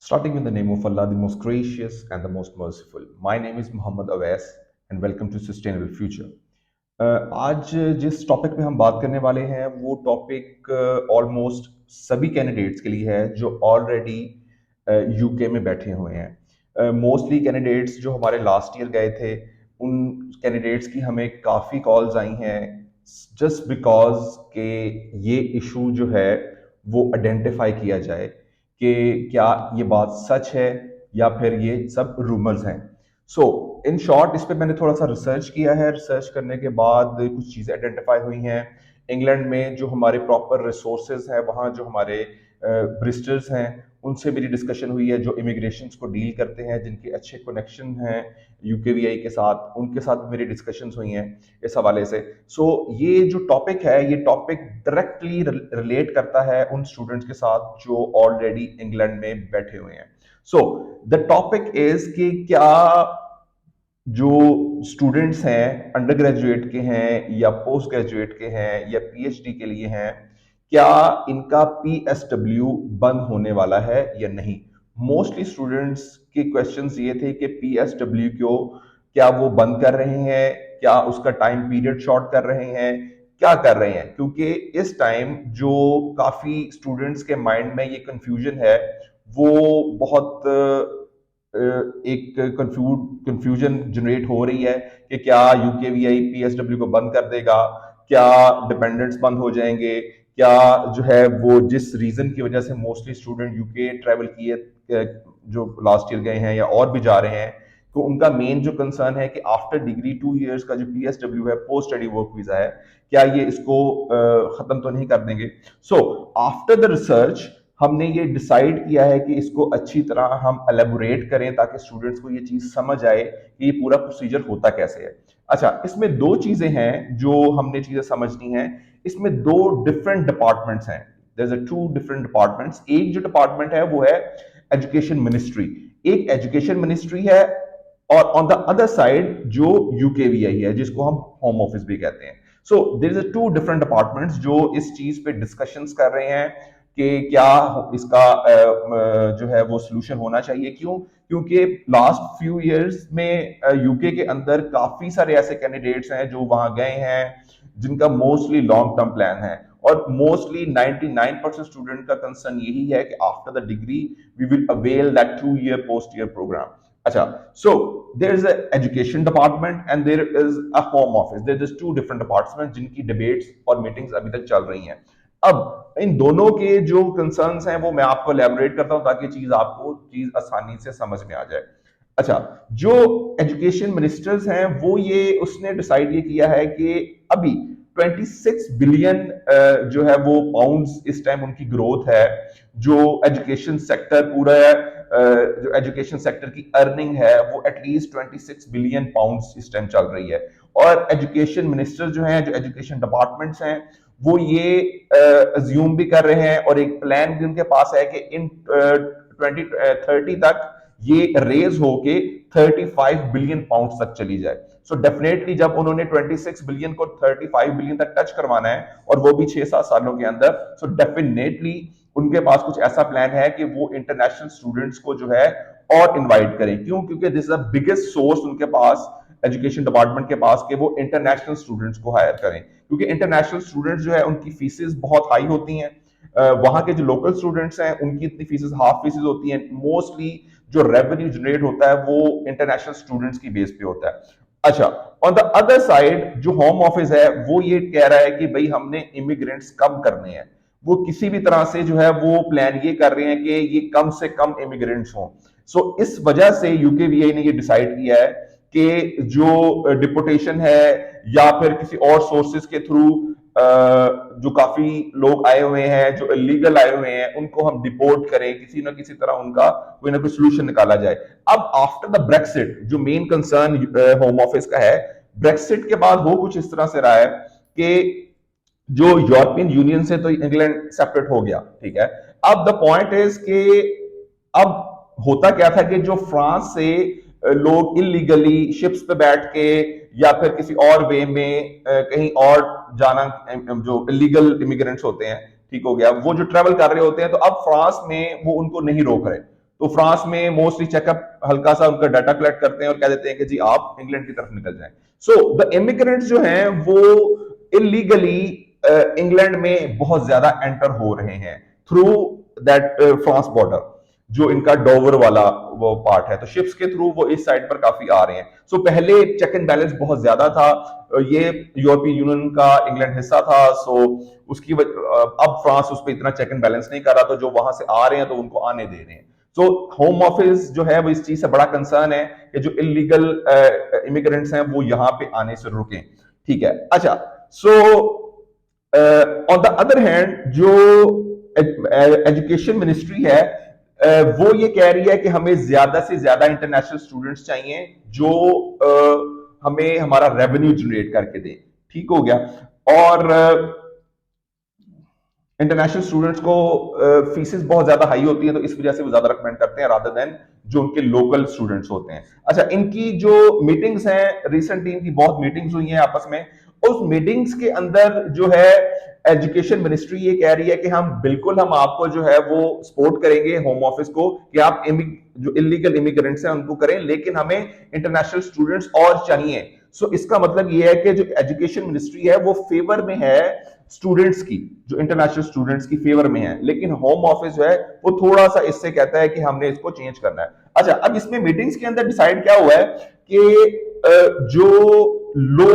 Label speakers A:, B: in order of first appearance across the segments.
A: Starting with the name of Allah, the most gracious and the most merciful. My name is Muhammad Awais and welcome to Sustainable Future. आज जिस topic पे हम बात करने वाले हैं वो टॉपिक ऑलमोस्ट सभी कैंडिडेट्स के लिए है जो ऑलरेडी यूके में बैठे हुए हैं। मोस्टली कैंडिडेट्स जो हमारे लास्ट ईयर गए थे उन कैंडिडेट्स की हमें काफ़ी कॉल्स आई हैं जस्ट बिकॉज के ये इशू जो है वो आइडेंटिफाई किया जाए कि क्या ये बात सच है या फिर ये सब रूमर्स हैं। सो इन शॉर्ट इस पे मैंने थोड़ा सा रिसर्च किया है। रिसर्च करने के बाद कुछ चीज़ें आइडेंटिफाई हुई हैं। इंग्लैंड में जो हमारे प्रॉपर रिसोर्सेज हैं, वहाँ जो हमारे ब्रिस्टर्स हैं, उनसे मेरी डिस्कशन हुई है, जो इमिग्रेशन को डील करते हैं, जिनके अच्छे कनेक्शन हैं यूकेवीआई के साथ, उनके साथ मेरी डिस्कशन हुई हैं इस हवाले से। सो ये जो टॉपिक है, ये टॉपिक डायरेक्टली रिलेट करता है उन स्टूडेंट्स के साथ जो ऑलरेडी इंग्लैंड में बैठे हुए हैं। सो द टॉपिक इज कि क्या जो स्टूडेंट्स हैं, अंडर ग्रेजुएट के हैं या पोस्ट ग्रेजुएट के हैं या पीएचडी के लिए हैं, क्या इनका पीएसडब्ल्यू बंद होने वाला है या नहीं। मोस्टली स्टूडेंट्स के क्वेश्चंस ये थे कि पीएसडब्ल्यू को क्या वो बंद कर रहे हैं, क्या उसका टाइम पीरियड शॉर्ट कर रहे हैं, क्या कर रहे हैं। क्योंकि इस टाइम जो काफी स्टूडेंट्स के माइंड में ये कंफ्यूजन है वो बहुत एक कंफ्यूजन जनरेट हो रही है कि क्या यूकेवीआई पीएसडब्ल्यू को बंद कर देगा, क्या डिपेंडेंट्स बंद हो जाएंगे, क्या जो है वो जिस रीजन की वजह से मोस्टली स्टूडेंट यूके ट्रैवल किए जो लास्ट ईयर गए हैं या और भी जा रहे हैं, तो उनका मेन जो कंसर्न है कि आफ्टर डिग्री 2 इयर्स का जो पीएसडब्ल्यू है, पोस्ट स्टडी वर्क वीजा है, क्या ये इसको खत्म तो नहीं कर देंगे। सो आफ्टर द रिसर्च हमने ये डिसाइड किया है कि इसको अच्छी तरह हम एलेबोरेट करें ताकि स्टूडेंट्स को ये चीज समझ आए कि ये पूरा प्रोसीजर होता कैसे है। अच्छा, इसमें दो चीजें हैं जो हमने चीजें समझनी है। इसमें दो डिफरेंट डिपार्टमेंट्स हैं। There is two different departments. एक जो डिपार्टमेंट है वो है एजुकेशन मिनिस्ट्री। एक एजुकेशन मिनिस्ट्री है और ऑन द अदर साइड जो यूकेवीआई है, जिसको हम होम ऑफिस भी कहते हैं। So there is two different departments जो इस चीज पे डिस्कशंस कर रहे हैं कि क्या इसका जो है वो सोल्यूशन होना चाहिए। क्यों? क्योंकि लास्ट फ्यू इयर्स में यूके के अंदर काफी सारे ऐसे कैंडिडेट्स हैं जो वहां गए हैं जिनका मोस्टली लॉन्ग टर्म प्लान है, और मोस्टली 99% स्टूडेंट का कंसर्न यही है कि after the degree we will avail that 2 year post year program. अच्छा, so there is education department and there is a home office. There is two different department जिनकी debates और meetings अभी तक चल रही हैं। अब इन दोनों के जो कंसर्न्स हैं वो मैं आपको एलैबोरेट करता हूं ताकि चीज आसानी से समझ में आ जाए। अच्छा, जो एजुकेशन मिनिस्टर्स हैं वो ये उसने डिसाइड ये किया है कि अभी 26 बिलियन जो है वो पाउंड्स इस टाइम उनकी ग्रोथ है। जो एजुकेशन सेक्टर पूरा है, जो एजुकेशन सेक्टर की अर्निंग है वो एटलीस्ट 26 बिलियन पाउंड्स इस टाइम चल रही है। और एजुकेशन मिनिस्टर जो हैं, जो एजुकेशन डिपार्टमेंट्स हैं, वो ये अज्यूम भी कर रहे हैं और एक प्लान भी उनके पास है कि इन 2030 तक ये रेज होके 35 बिलियन पाउंड तक चली जाए। सो डेफिनेटली जब उन्होंने 26 बिलियन को 35 बिलियन तक टच करवाना है और वो भी 6-7 सालों के अंदर, सो डेफिनेटली उनके पास कुछ ऐसा प्लान है कि वो इंटरनेशनल स्टूडेंट्स को जो है और इनवाइट करें। क्यों? क्योंकि this is the biggest source उनके पास, एजुकेशन डिपार्टमेंट के पास, कि वो इंटरनेशनल स्टूडेंट्स को हायर करें। क्योंकि इंटरनेशनल स्टूडेंट्स जो है उनकी फीसेस बहुत हाई होती हैं। वहां के जो लोकल स्टूडेंट्स हैं उनकी इतनी फीसेस, हाफ फीसेस होती हैं। मोस्टली जो रेवेन्यू जनरेट होता है वो इंटरनेशनल स्टूडेंट्स की बेस पे होता है। अच्छा, ऑन द अदर साइड जो होम ऑफिस है वो ये कह रहा है कि भाई हमने इमिग्रेंट्स कम करने हैं। वो किसी भी तरह से जो है वो प्लान ये कर रहे हैं कि ये कम से कम इमिग्रेंट्स हों। सो इस वजह से यूकेवीआई ने ये डिसाइड किया है कि जो डिपोटेशन है या फिर किसी और सोर्सेज के थ्रू जो काफी लोग आए हुए हैं, जो इलीगल आए हुए हैं, उनको हम डिपोर्ट करें, किसी ना किसी तरह उनका कोई ना कोई सोल्यूशन निकाला जाए। अब आफ्टर द ब्रेक्सिट जो मेन कंसर्न होम ऑफिस का है, ब्रेक्सिट के बाद वो कुछ इस तरह से रहा है कि जो यूरोपियन यूनियन से तो इंग्लैंड सेपरेट हो गया, ठीक है। अब द पॉइंट इज कि अब होता क्या था कि जो फ्रांस से लोग इलीगली शिप्स पे बैठ के या फिर किसी और वे में कहीं और जाना, जो इलीगल इमिग्रेंट्स होते हैं, ठीक हो गया, वो जो ट्रेवल कर रहे होते हैं, तो अब फ्रांस में वो उनको नहीं रोक रहे। तो फ्रांस में मोस्टली चेकअप हल्का सा उनका डाटा कलेक्ट करते हैं और कह देते हैं कि जी आप इंग्लैंड की तरफ निकल जाएं। सो द इमिग्रेंट्स जो हैं वो इलीगली इंग्लैंड में बहुत ज्यादा एंटर हो रहे हैं थ्रू दैट फ्रांस बॉर्डर, जो इनका डोवर वाला वो पार्ट है, तो शिप्स के थ्रू वो इस साइड पर काफी आ रहे हैं। सो पहले चेक एंड बैलेंस बहुत ज्यादा था, ये यूरोपियन यूनियन का इंग्लैंड हिस्सा था, सो उसकी अब फ्रांस उस पर इतना चेक एंड बैलेंस नहीं कर रहा, तो जो वहां से आ रहे हैं तो उनको आने दे रहे हैं। सो होम ऑफिस जो है वो इस चीज से बड़ा कंसर्न है कि जो इलीगल इमिग्रेंट्स हैं वो यहाँ पे आने से रुकें। ठीक है, अच्छा। So on the other hand जो एजुकेशन मिनिस्ट्री है वो ये कह रही है कि हमें ज्यादा से ज्यादा इंटरनेशनल स्टूडेंट्स चाहिए जो हमें हमारा रेवेन्यू जनरेट करके दें। ठीक हो गया। और इंटरनेशनल स्टूडेंट्स को फीसेस बहुत ज्यादा हाई होती हैं, तो इस वजह से वो ज्यादा रिकमेंड करते हैं रादर देन जो उनके लोकल स्टूडेंट्स होते हैं। अच्छा, इनकी जो मीटिंग्स हैं, रिसेंटली इनकी बहुत मीटिंग्स हुई हैं आपस में, उस मीटिंग्स के अंदर जो है एजुकेशन मिनिस्ट्री ये कह रही है कि हम आपको जो है वो सपोर्ट करेंगे होम ऑफिस को कि आप जो इलीगल इमिग्रेंट्स हैं उनको करें, लेकिन हमें इंटरनेशनल स्टूडेंट्स और चाहिए। सो इसका मतलब ये है कि जो एजुकेशन मिनिस्ट्री है वो फेवर में है स्टूडेंट्स की, जो इंटरनेशनल स्टूडेंट्स की फेवर में है, लेकिन होम ऑफिस जो है वो थोड़ा सा इससे कहता है कि हमने इसको चेंज करना है। अच्छा, अब इसमें मीटिंग्स के अंदर डिसाइड क्या हुआ है कि जो लो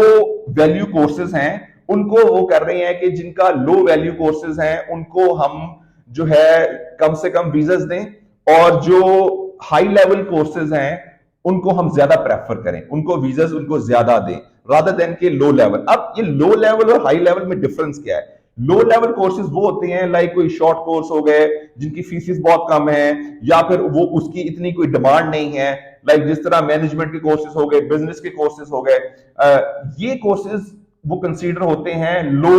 A: वैल्यू कोर्सेज हैं उनको वो कर रहे हैं कि जिनका लो वैल्यू कोर्सेज हैं उनको हम जो है कम से कम वीजास दें, और जो हाई लेवल कोर्सेज हैं उनको हम ज्यादा प्रेफर करें, उनको वीजास उनको ज्यादा दें रादर देन के लो लेवल। अब ये लो लेवल और हाई लेवल में डिफरेंस क्या है? लो लेवल कोर्सेज वो होते हैं लाइक कोई शॉर्ट कोर्स हो गए जिनकी फीसिस बहुत कम है, या फिर वो उसकी इतनी कोई डिमांड नहीं है, लाइक जिस तरह मैनेजमेंट के कोर्सेज हो गए, बिजनेस के कोर्सेज हो गए। ये कोर्सेज वो कंसीडर होते हैं लो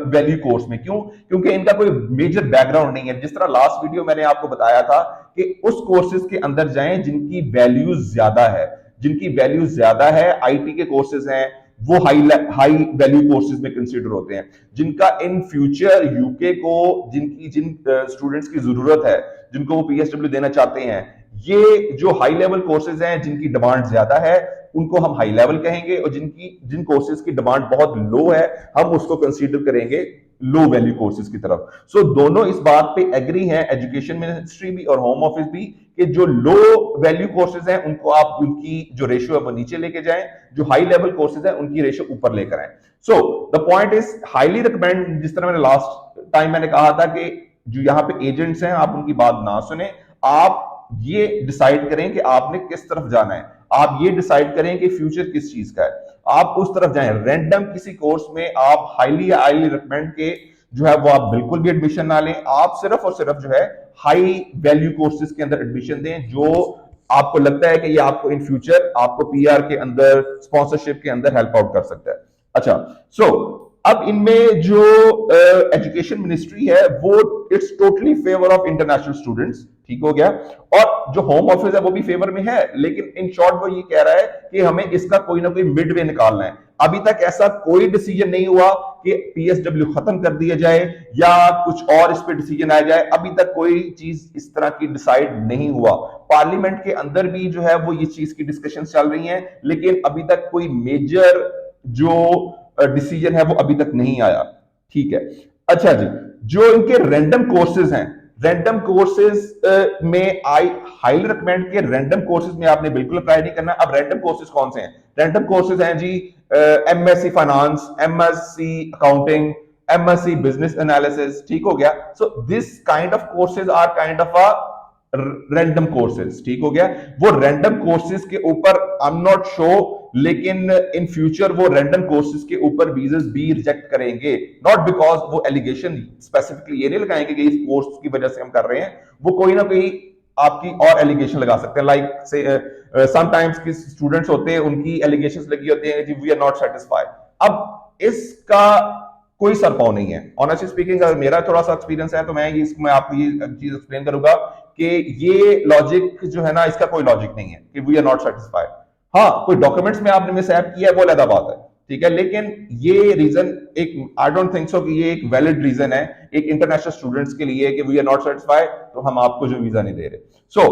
A: वैल्यू कोर्स में। क्यों? क्योंकि इनका कोई मेजर बैकग्राउंड नहीं है। जिस तरह लास्ट वीडियो मैंने आपको बताया था कि उस कोर्सेज के अंदर जाएं जिनकी वैल्यू ज्यादा है, जिनकी वैल्यू ज्यादा है। आईटी के कोर्सेज हैं वो हाई वैल्यू कोर्सेज में कंसीडर होते हैं, जिनका इन फ्यूचर यूके को जिन स्टूडेंट्स की जरूरत है, जिनको वो पीएसडब्ल्यू देना चाहते हैं, ये जो हाई लेवल कोर्सेज हैं जिनकी डिमांड ज्यादा है उनको हम हाई लेवल कहेंगे, और जिन कोर्सेज की डिमांड बहुत लो है हम उसको कंसीडर करेंगे लो वैल्यू कोर्सेज की तरफ। सो दोनों इस बात पे एग्री हैं, एजुकेशन मिनिस्ट्री भी और होम ऑफिस भी, कि जो लो वैल्यू कोर्सेज हैं उनको आप उनकी जो रेशियो है वो नीचे लेके जाएं, जो हाई लेवल कोर्सेज हैं उनकी रेशियो ऊपर लेकर आए। So the point is highly recommend, जिस तरह मैंने लास्ट टाइम मैंने कहा था कि जो यहाँ पे एजेंट्स हैं आप उनकी बात ना सुने, आप ये डिसाइड करें कि आपने किस तरफ जाना है, आप ये डिसाइड करें कि फ्यूचर किस चीज का है, आप उस तरफ जाएं। रैंडम किसी कोर्स में आप हाईली रिकमेंड के जो है वो आप बिल्कुल भी एडमिशन ना लें, आप सिर्फ और सिर्फ जो है हाई वैल्यू कोर्सेज के अंदर एडमिशन दें जो आपको लगता है कि ये आपको इन फ्यूचर आपको पीआर के अंदर, स्पॉन्सरशिप के अंदर हेल्प आउट कर सकता है। अच्छा, सो अब इनमें जो एजुकेशन मिनिस्ट्री है वो it's totally favour of international students. ठीक हो गया। और जो होम ऑफिस है वो भी फेवर में है, लेकिन इन शॉर्ट वो ये कह रहा है कि हमें इसका कोई ना कोई मिड वे निकालना है। अभी तक ऐसा कोई डिसीजन नहीं हुआ कि पीएसडब्ल्यू खत्म कर दिया जाए या कुछ और इस पे डिसीजन आ जाए, अभी तक कोई चीज इस तरह की डिसाइड नहीं हुआ। पार्लियामेंट के अंदर भी जो है वो इस चीज की डिस्कशन चल रही है, लेकिन अभी तक कोई मेजर जो डिसीजन है वो अभी तक नहीं आया। ठीक है। अच्छा जी, जो इनके रैंडम कोर्सेज हैं, रैंडम कोर्सेज में आई हाईली रिकमेंड के रैंडम कोर्सेज में आपने बिल्कुल अप्लाई नहीं करना। अब रैंडम कोर्सेज कौन से हैं? रैंडम कोर्सेज हैं जी MSc finance, MSc accounting, MSc business analysis. ठीक हो गया। So this kind of courses are kind of a random courses. ठीक हो गया। वो रैंडम कोर्सेज के ऊपर आई एम नॉट श्योर, लेकिन इन फ्यूचर वो रैंडम कोर्सेज के ऊपर वीजास भी रिजेक्ट करेंगे, नॉट बिकॉज वो एलिगेशन स्पेसिफिकली ये नहीं लगाएंगे कि इस कोर्स की वजह से हम कर रहे हैं, वो कोई ना कोई आपकी और एलिगेशन लगा सकते हैं। लाइक से समटाइम्स की स्टूडेंट्स होते हैं उनकी एलिगेशंस लगी होती हैं जी वी आर नॉट सेटिस्फाइड। अब इसका कोई सरपाव नहीं है। ऑनेस्टली स्पीकिंग, अगर मेरा थोड़ा सा एक्सपीरियंस है तो मैं आपको ये चीज एक्सप्लेन करूंगा कि ये लॉजिक जो है ना, इसका कोई लॉजिक नहीं है कि वी आर नॉट सेटिस्फाइड। हाँ, कोई डॉक्यूमेंट्स में आपने मिसहैप किया है वो अलग बात है। ठीक है, लेकिन ये रीजन एक, आई डोंट थिंक सो कि ये एक वैलिड रीजन है एक इंटरनेशनल स्टूडेंट्स के लिए कि वी आर नॉट सेटिस्फाइड तो हम आपको जो वीजा नहीं दे रहे। सो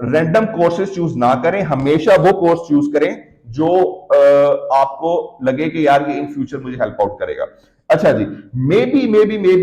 A: रैंडम कोर्सेज चूज ना करें, हमेशा वो कोर्स चूज करें जो आपको लगे कि यार ये इन फ्यूचर मुझे हेल्प आउट करेगा। अच्छा जी, maybe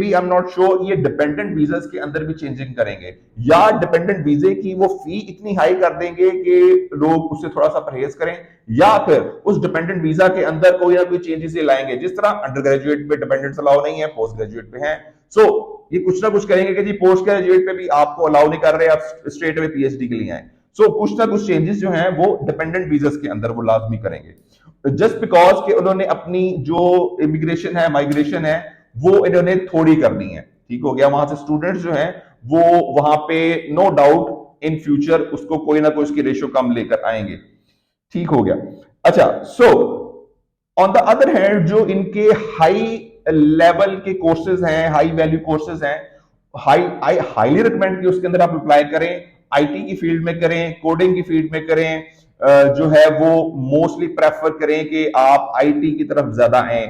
A: I am not sure ये डिपेंडेंट वीजास के अंदर भी चेंजिंग करेंगे, या डिपेंडेंट वीजे की वो फी इतनी हाई कर देंगे कि लोग उससे थोड़ा सा परहेज करें, या फिर उस डिपेंडेंट वीजा के अंदर कोई ना कोई चेंजेस लाएंगे, जिस तरह अंडर ग्रेजुएट पे डिपेंडेंट्स अलाउ नहीं है, पोस्ट ग्रेजुएट पे है। सो ये कुछ ना कुछ करेंगे कि जी पोस्ट ग्रेजुएट पे भी आपको अलाउ नहीं कर रहे, आप स्ट्रेट अवे पीएचडी के लिए आए। सो कुछ ना कुछ चेंजेस जो हैं वो डिपेंडेंट वीजास के अंदर वो लाजमी करेंगे, जस्ट बिकॉज कि उन्होंने अपनी जो इमिग्रेशन है, माइग्रेशन है, वो इन्होंने थोड़ी करनी है। ठीक हो गया, वहां से स्टूडेंट्स जो हैं वो वहां पे नो डाउट इन फ्यूचर उसको कोई ना कोई उसकी रेशियो कम लेकर आएंगे। ठीक हो गया। अच्छा, so on the other hand जो इनके हाई लेवल के कोर्सेज हैं, हाई वैल्यू कोर्सेज हैं, आई हाईली रिकमेंड कि उसके अंदर आप अप्लाई करें, आईटी की फील्ड में करें, कोडिंग की फील्ड में करें, जो है वो मोस्टली प्रेफर करें कि आप आईटी की तरफ ज्यादा आए,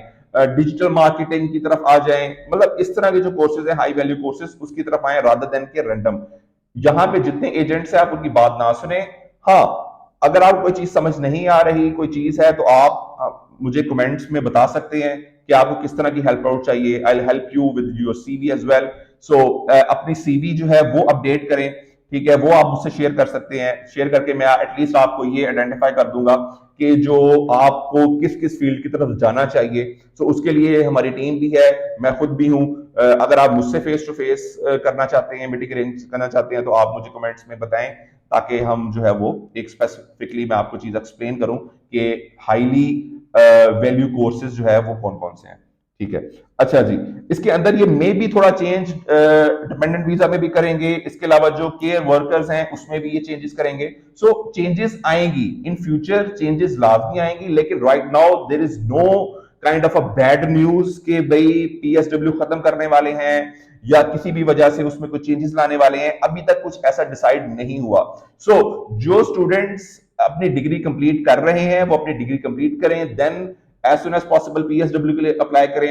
A: डिजिटल मार्केटिंग की तरफ आ जाएं, मतलब इस तरह के जो कोर्सेज है हाई वैल्यू कोर्सेज उसकी तरफ आए रादर देन के रैंडम। यहां पे जितने एजेंट्स हैं आप उनकी बात ना सुने। हाँ, अगर आप कोई चीज समझ नहीं आ रही, कोई चीज है, तो आप मुझे कमेंट्स में बता सकते हैं कि आपको किस तरह की हेल्प आउट चाहिए। I will help you with your CV as well. So अपनी सीवी जो है वो अपडेट करें, ठीक है, वो आप मुझसे शेयर कर सकते हैं। शेयर करके मैं एटलीस्ट आपको ये आइडेंटिफाई कर दूंगा कि जो आपको किस किस फील्ड की तरफ जाना चाहिए। तो उसके लिए हमारी टीम भी है, मैं खुद भी हूं। अगर आप मुझसे फेस टू फेस करना चाहते हैं, मीटिंग अरेंज करना चाहते हैं, तो आप मुझे कमेंट्स में बताएं, ताकि हम जो है वो एक स्पेसिफिकली मैं आपको चीज एक्सप्लेन करूं कि हाईली वैल्यू कोर्सेज जो है वो कौन कौन से हैं। ठीक है। अच्छा जी, इसके अंदर ये मे भी थोड़ा चेंज डिपेंडेंट वीजा में भी करेंगे, इसके अलावा जो केयर वर्कर्स हैं उसमें भी ये चेंजेस करेंगे। सो चेंजेस आएंगी इन फ्यूचर, चेंजेस लाजमी आएंगी, लेकिन right now there is no kind of a bad news कि भाई पीएसडब्ल्यू खत्म करने वाले हैं या किसी भी वजह से उसमें कुछ चेंजेस लाने वाले हैं, अभी तक कुछ ऐसा डिसाइड नहीं हुआ। सो जो स्टूडेंट्स अपनी डिग्री कंप्लीट कर रहे हैं वो अपनी डिग्री कंप्लीट करें, then as soon as possible PSW के लिए अप्लाई करें,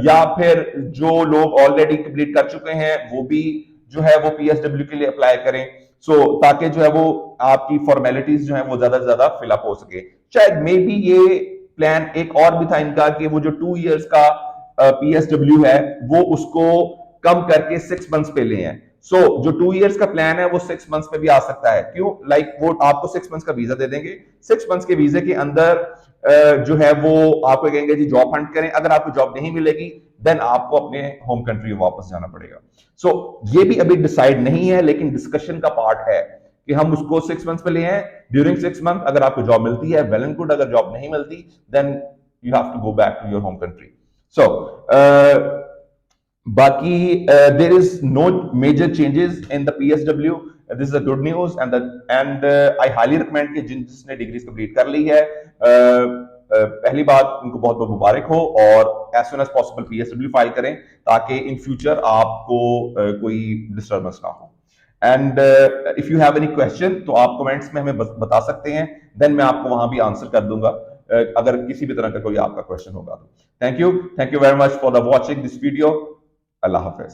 A: या फिर जो लोग ऑलरेडी कंप्लीट कर चुके हैं वो भी जो है वो पीएसडब्ल्यू के लिए अप्लाई करें। सो ताकि जो है वो आपकी फॉर्मेलिटीज जो है वो ज्यादा से ज्यादा फिलअप हो सके। शायद मे बी ये प्लान एक और भी था इनका कि वो जो 2 इयर्स का पीएसडब्ल्यू है वो उसको कम करके 6 मंथ्स पे ले हैं। सो जो 2 इयर्स का प्लान है वो 6 मंथ्स पे भी आ सकता है। क्यों? लाइक वो आपको 6 मंथ्स का वीजा दे देंगे, 6 मंथ्स के वीजे के अंदर जो है वो आपको कहेंगे जी जॉब हंट करें, अगर आपको जॉब नहीं मिलेगी देन आपको अपने होम कंट्री में वापस जाना पड़ेगा। सो ये भी अभी डिसाइड नहीं है, लेकिन डिस्कशन का पार्ट है कि हम उसको 6 मंथ्स पे ले हैं। ड्यूरिंग 6 मंथ अगर आपको जॉब मिलती है वेल एंड गुड, अगर जॉब नहीं मिलती then you have to go back to your home country. So बाकी there is no major changes in the PSW, this is a good news, and I highly recommend कि जिसने degrees complete कर ली है, पहली बात उनको बहुत बहुत मुबारक हो, और as soon as possible PSW file करें ताकि इन फ्यूचर आपको कोई डिस्टर्बेंस ना हो। And if you have any question तो आप कमेंट्स में हमें बता सकते हैं, देन मैं आपको वहां भी आंसर कर दूंगा अगर किसी भी तरह का कोई आपका क्वेश्चन होगा तो। Thank you very much for the watching this video. Allah Hafiz.